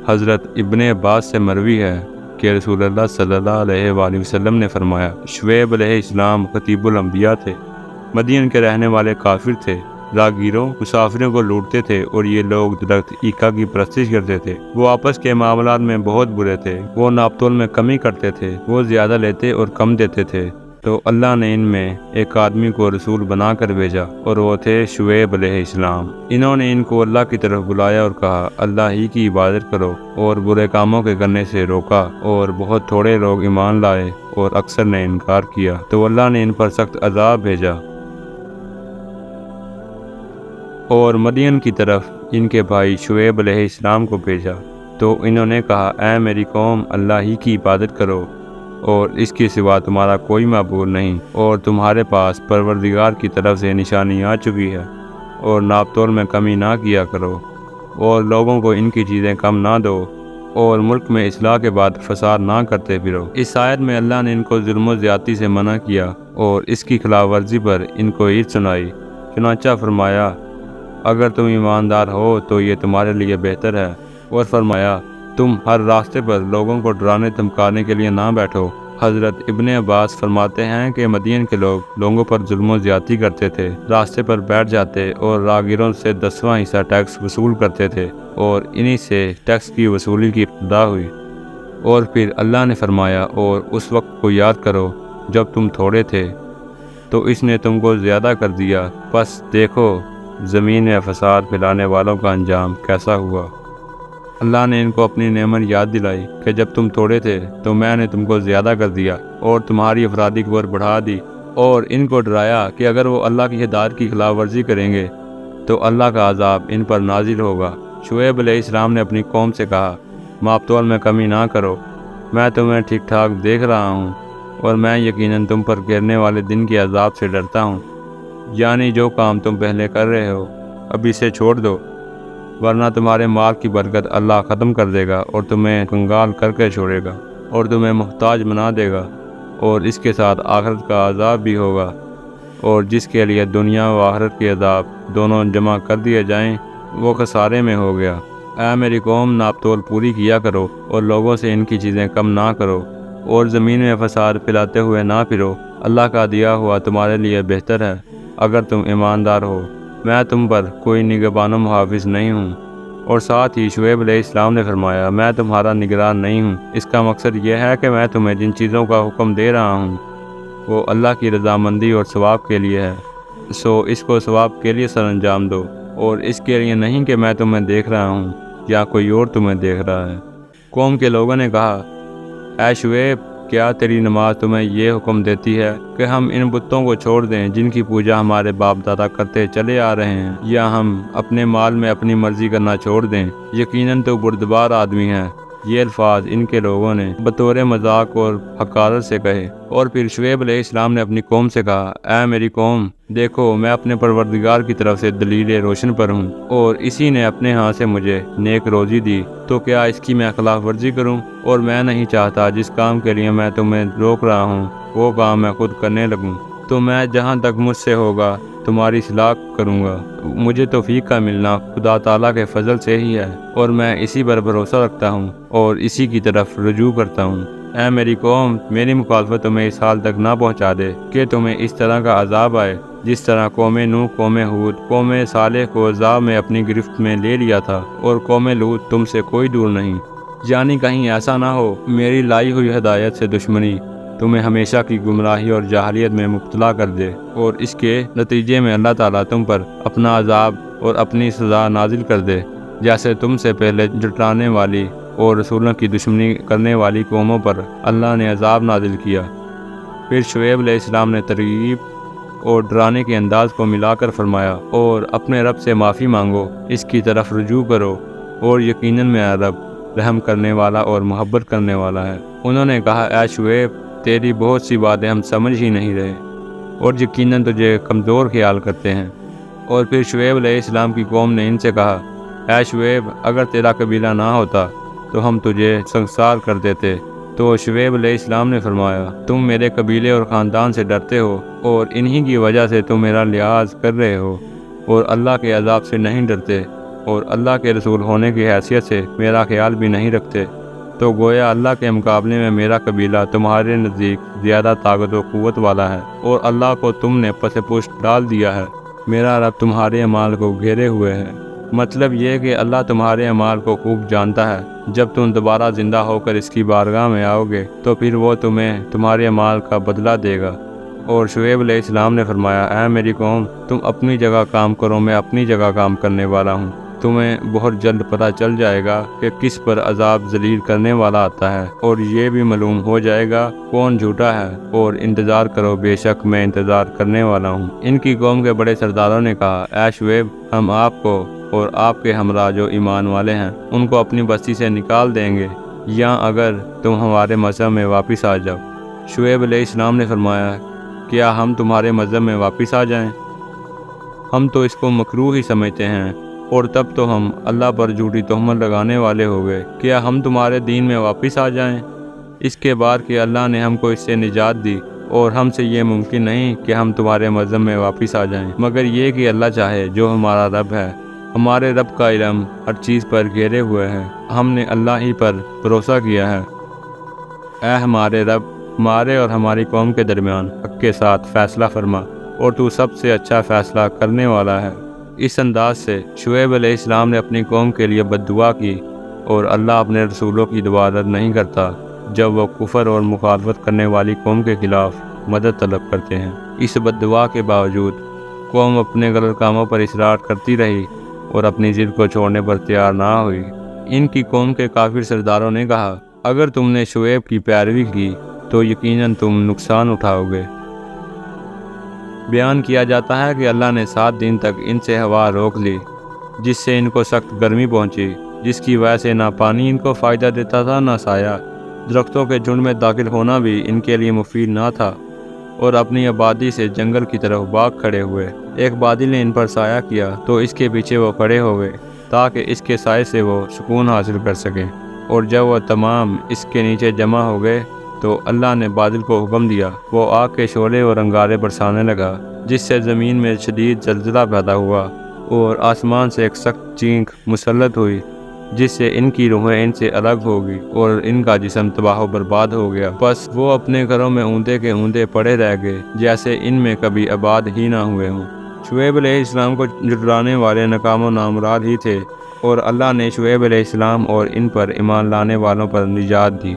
حضرت ابن عباس سے مروی ہے کہ رسول اللہ صلی اللہ علیہ وآلہ وسلم نے فرمایا، شعیب علیہ السلام خطیب الانبیاء تھے، مدین کے رہنے والے کافر تھے، راگیروں مسافروں کو لوٹتے تھے اور یہ لوگ درخت عیقا کی پرستش کرتے تھے۔ وہ آپس کے معاملات میں بہت برے تھے، وہ ناپ تول میں کمی کرتے تھے، وہ زیادہ لیتے اور کم دیتے تھے۔ تو اللہ نے ان میں ایک آدمی کو رسول بنا کر بھیجا اور وہ تھے شعیب علیہ السلام۔ انہوں نے ان کو اللہ کی طرف بلایا اور کہا، اللہ ہی کی عبادت کرو، اور برے کاموں کے کرنے سے روکا، اور بہت تھوڑے لوگ ایمان لائے اور اکثر نے انکار کیا، تو اللہ نے ان پر سخت عذاب بھیجا۔ اور مدین کی طرف ان کے بھائی شعیب علیہ السلام کو بھیجا، تو انہوں نے کہا، اے میری قوم، اللہ ہی کی عبادت کرو اور اس کے سوا تمہارا کوئی معبود نہیں، اور تمہارے پاس پروردگار کی طرف سے نشانی آ چکی ہے، اور ناپ تول میں کمی نہ کیا کرو، اور لوگوں کو ان کی چیزیں کم نہ دو، اور ملک میں اصلاح کے بعد فساد نہ کرتے پھرو۔ اس آیت میں اللہ نے ان کو ظلم و زیادتی سے منع کیا اور اس کی خلاف ورزی پر ان کو عید سنائی۔ چنانچہ فرمایا، اگر تم ایماندار ہو تو یہ تمہارے لیے بہتر ہے، اور فرمایا، تم ہر راستے پر لوگوں کو ڈرانے دھمکانے کے لیے نہ بیٹھو۔ حضرت ابن عباس فرماتے ہیں کہ مدین کے لوگ لوگوں پر ظلم و زیادتی کرتے تھے، راستے پر بیٹھ جاتے اور راگیروں سے 10واں حصہ ٹیکس وصول کرتے تھے، اور انہی سے ٹیکس کی وصولی کی ابتدا ہوئی۔ اور پھر اللہ نے فرمایا، اور اس وقت کو یاد کرو جب تم تھوڑے تھے تو اس نے تم کو زیادہ کر دیا، پس دیکھو زمین میں فساد پھیلانے والوں کا انجام کیسا ہوا۔ اللہ نے ان کو اپنی نعمت یاد دلائی کہ جب تم تھوڑے تھے تو میں نے تم کو زیادہ کر دیا اور تمہاری افرادی قوت بڑھا دی، اور ان کو ڈرایا کہ اگر وہ اللہ کی ہدایت کی خلاف ورزی کریں گے تو اللہ کا عذاب ان پر نازل ہوگا۔ شعیب علیہ السلام نے اپنی قوم سے کہا، ماپ تول میں کمی نہ کرو، میں تمہیں ٹھیک ٹھاک دیکھ رہا ہوں، اور میں یقیناً تم پر گرنے والے دن کے عذاب سے ڈرتا ہوں۔ یعنی جو کام تم پہلے کر رہے ہو اب اسے چھوڑ دو، ورنہ تمہارے مال کی برکت اللہ ختم کر دے گا اور تمہیں کنگال کر کے چھوڑے گا اور تمہیں محتاج بنا دے گا، اور اس کے ساتھ آخرت کا عذاب بھی ہوگا، اور جس کے لیے دنیا و آخرت کے عذاب دونوں جمع کر دیے جائیں وہ خسارے میں ہو گیا۔ اے میری قوم، ناپ تول پوری کیا کرو اور لوگوں سے ان کی چیزیں کم نہ کرو، اور زمین میں فساد پھیلاتے ہوئے نہ پھرو۔ اللہ کا دیا ہوا تمہارے لیے بہتر ہے اگر تم ایماندار ہو۔ میں تم پر کوئی نگہبان و محافظ نہیں ہوں۔ اور ساتھ ہی شعیب علیہ السلام نے فرمایا، میں تمہارا نگران نہیں ہوں۔ اس کا مقصد یہ ہے کہ میں تمہیں جن چیزوں کا حکم دے رہا ہوں وہ اللہ کی رضامندی اور ثواب کے لیے ہے، سو اس کو ثواب کے لیے سر انجام دو، اور اس کے لیے نہیں کہ میں تمہیں دیکھ رہا ہوں یا کوئی اور تمہیں دیکھ رہا ہے۔ قوم کے لوگوں نے کہا، اے شعیب، کیا تیری نماز تمہیں یہ حکم دیتی ہے کہ ہم ان بتوں کو چھوڑ دیں جن کی پوجا ہمارے باپ دادا کرتے چلے آ رہے ہیں، یا ہم اپنے مال میں اپنی مرضی کرنا چھوڑ دیں؟ یقیناً تو بردبار آدمی ہے۔ یہ الفاظ ان کے لوگوں نے بطور مذاق اور حقارت سے کہے۔ اور پھر شعیب علیہ السلام نے اپنی قوم سے کہا، اے میری قوم، دیکھو میں اپنے پروردگار کی طرف سے دلیل روشن پر ہوں، اور اسی نے اپنے ہاں سے مجھے نیک روزی دی، تو کیا اس کی میں خلاف ورزی کروں؟ اور میں نہیں چاہتا جس کام کے لیے میں تمہیں روک رہا ہوں وہ کام میں خود کرنے لگوں۔ تو میں جہاں تک مجھ سے ہوگا تمہاری اصلاح کروں گا۔ مجھے توفیق کا ملنا خدا تعالیٰ کے فضل سے ہی ہے، اور میں اسی پر بھروسہ رکھتا ہوں اور اسی کی طرف رجوع کرتا ہوں۔ اے میری قوم، میری مخالفت تمہیں اس حال تک نہ پہنچا دے کہ تمہیں اس طرح کا عذاب آئے جس طرح قوم نوح، قوم ہود، قوم صالح کو عذاب میں اپنی گرفت میں لے لیا تھا، اور قوم لوط تم سے کوئی دور نہیں۔ یعنی کہیں ایسا نہ ہو میری لائی ہوئی ہدایت سے دشمنی تمہیں ہمیشہ کی گمراہی اور جاہلیت میں مبتلا کر دے، اور اس کے نتیجے میں اللہ تعالیٰ تم پر اپنا عذاب اور اپنی سزا نازل کر دے، جیسے تم سے پہلے جھٹلانے والی اور رسولوں کی دشمنی کرنے والی قوموں پر اللہ نے عذاب نازل کیا۔ پھر شعیب علیہ السلام نے ترغیب اور ڈرانے کے انداز کو ملا کر فرمایا، اور اپنے رب سے معافی مانگو، اس کی طرف رجوع کرو، اور یقیناً میرا رب رحم کرنے والا اور محبت کرنے والا ہے۔ انہوں نے کہا، اے شعیب، تیری بہت سی باتیں ہم سمجھ ہی نہیں رہے، اور یقیناً تجھے کمزور خیال کرتے ہیں۔ اور پھر شعیب علیہ السلام کی قوم نے ان سے کہا، اے شعیب، اگر تیرا قبیلہ نہ ہوتا تو ہم تجھے سنگسار کر دیتے۔ تو شعیب علیہ السلام نے فرمایا، تم میرے قبیلے اور خاندان سے ڈرتے ہو، اور انہی کی وجہ سے تم میرا لحاظ کر رہے ہو اور اللہ کے عذاب سے نہیں ڈرتے۔ اور اللہ کے رسول ہونے کی حیثیت سے میرا خیال بھی نہیں رکھتے، تو گویا اللہ کے مقابلے میں میرا قبیلہ تمہارے نزدیک زیادہ طاقت و قوت والا ہے، اور اللہ کو تم نے پس پشت ڈال دیا ہے۔ میرا رب تمہارے اعمال کو گھیرے ہوئے ہے۔ مطلب یہ کہ اللہ تمہارے اعمال کو خوب جانتا ہے۔ جب تم دوبارہ زندہ ہو کر اس کی بارگاہ میں آؤ گے تو پھر وہ تمہیں تمہارے اعمال کا بدلہ دے گا۔ اور شعیب علیہ السلام نے فرمایا، اے میری قوم، تم اپنی جگہ کام کرو، میں اپنی جگہ کام کرنے والا ہوں۔ تمہیں بہت جلد پتہ چل جائے گا کہ کس پر عذاب ذلیل کرنے والا آتا ہے، اور یہ بھی معلوم ہو جائے گا کون جھوٹا ہے، اور انتظار کرو، بے شک میں انتظار کرنے والا ہوں۔ ان کی قوم کے بڑے سرداروں نے کہا، اے شعیب، ہم آپ کو اور آپ کے ہمراہ جو ایمان والے ہیں ان کو اپنی بستی سے نکال دیں گے، یا اگر تم ہمارے مذہب میں واپس آ جاؤ۔ شعیب علیہ السلام نے فرمایا، کیا ہم تمہارے مذہب میں واپس آ جائیں؟ ہم تو اس کو مکروہ ہی سمجھتے ہیں، اور تب تو ہم اللہ پر جھوٹی تہمت لگانے والے ہو گئے۔ کیا ہم تمہارے دین میں واپس آ جائیں؟ اس کے بعد کہ اللہ نے ہم کو اس سے نجات دی، اور ہم سے یہ ممکن نہیں کہ ہم تمہارے مذہب میں واپس آ جائیں، مگر یہ کہ اللہ چاہے، جو ہمارا رب ہے۔ ہمارے رب کا علم ہر چیز پر گھیرے ہوئے ہے، ہم نے اللہ ہی پر بھروسہ کیا ہے۔ اے ہمارے رب، ہمارے اور ہماری قوم کے درمیان حق کے ساتھ فیصلہ فرما، اور تو سب سے اچھا فیصلہ کرنے والا ہے۔ اس انداز سے شعیب علیہ السلام نے اپنی قوم کے لیے بد دعا کی، اور اللہ اپنے رسولوں کی دعا رد نہیں کرتا جب وہ کفر اور مخالفت کرنے والی قوم کے خلاف مدد طلب کرتے ہیں۔ اس بد دعا کے باوجود قوم اپنے غلط کاموں پر اصرار کرتی رہی اور اپنی ضد کو چھوڑنے پر تیار نہ ہوئی۔ ان کی قوم کے کافر سرداروں نے کہا، اگر تم نے شعیب کی پیروی کی تو یقیناً تم نقصان اٹھاؤ گے۔ بیان کیا جاتا ہے کہ اللہ نے 7 دن تک ان سے ہوا روک لی، جس سے ان کو سخت گرمی پہنچی، جس کی وجہ سے نہ پانی ان کو فائدہ دیتا تھا نہ سایہ۔ درختوں کے جھنڈ میں داخل ہونا بھی ان کے لیے مفید نہ تھا، اور اپنی آبادی سے جنگل کی طرف بھاگ کھڑے ہوئے۔ ایک بادل نے ان پر سایہ کیا تو اس کے پیچھے وہ کھڑے ہو گئے تاکہ اس کے سائے سے وہ سکون حاصل کر سکیں، اور جب وہ تمام اس کے نیچے جمع ہو گئے تو اللہ نے بادل کو حکم دیا، وہ آگ کے شعلے اور انگارے برسانے لگا، جس سے زمین میں شدید زلزلہ پیدا ہوا، اور آسمان سے ایک سخت چینخ مسلط ہوئی، جس سے ان کی روحیں ان سے الگ ہو گئی اور ان کا جسم تباہ و برباد ہو گیا۔ بس وہ اپنے گھروں میں اوندے کے اوندے پڑے رہ گئے، جیسے ان میں کبھی آباد ہی نہ ہوئے ہوں۔ شعیب علیہ السلام کو جھٹلانے والے ناکام و نامراد ہی تھے، اور اللہ نے شعیب علیہ السلام اور ان پر ایمان لانے والوں پر نجات دی۔